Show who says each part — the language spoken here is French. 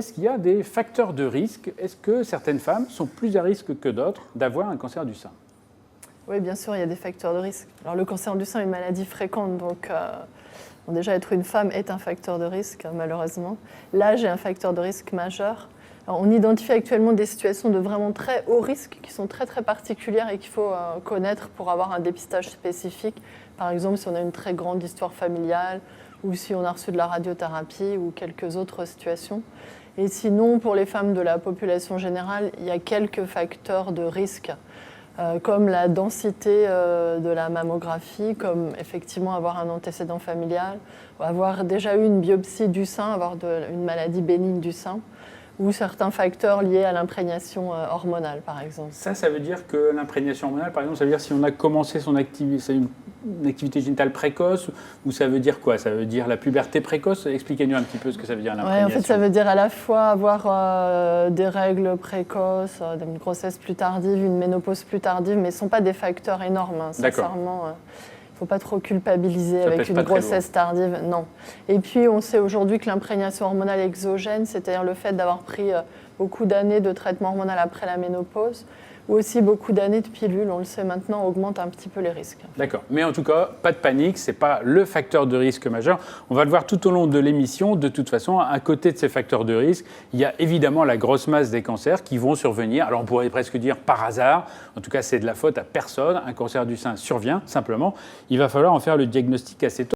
Speaker 1: est-ce qu'il y a des facteurs de risque? Est-ce que certaines femmes sont plus à risque que d'autres d'avoir un cancer du sein?
Speaker 2: Oui, bien sûr, il y a des facteurs de risque. Alors, le cancer du sein est une maladie fréquente, donc bon, déjà être une femme est un facteur de risque, malheureusement. L'âge est un facteur de risque majeur. Alors, on identifie actuellement des situations de vraiment très haut risque qui sont très très particulières et qu'il faut connaître pour avoir un dépistage spécifique. Par exemple, si on a une très grande histoire familiale ou si on a reçu de la radiothérapie ou quelques autres situations. Et sinon, pour les femmes de la population générale, il y a quelques facteurs de risque, comme la densité de la mammographie, comme effectivement avoir un antécédent familial, avoir déjà eu une biopsie du sein, avoir une maladie bénigne du sein, ou certains facteurs liés à l'imprégnation hormonale, par exemple.
Speaker 1: Ça veut dire que l'imprégnation hormonale, par exemple, ça veut dire si on a commencé une activité génitale précoce, ou ça veut dire quoi? Ça veut dire la puberté précoce? Expliquez-nous un petit peu ce que ça veut dire l'imprégnation.
Speaker 2: Oui, en fait, ça veut dire à la fois avoir des règles précoces, une grossesse plus tardive, une ménopause plus tardive, mais ce ne sont pas des facteurs énormes, hein, sincèrement. Il ne faut pas trop culpabiliser avec une grossesse tardive, non. Et puis, on sait aujourd'hui que l'imprégnation hormonale exogène, c'est-à-dire le fait d'avoir pris beaucoup d'années de traitement hormonal après la ménopause, ou aussi beaucoup d'années de pilules, on le sait maintenant, augmente un petit peu les risques.
Speaker 1: D'accord, mais en tout cas, pas de panique, ce n'est pas le facteur de risque majeur. On va le voir tout au long de l'émission. De toute façon, à côté de ces facteurs de risque, il y a évidemment la grosse masse des cancers qui vont survenir. Alors on pourrait presque dire par hasard, en tout cas c'est de la faute à personne. Un cancer du sein survient simplement. Il va falloir en faire le diagnostic assez tôt.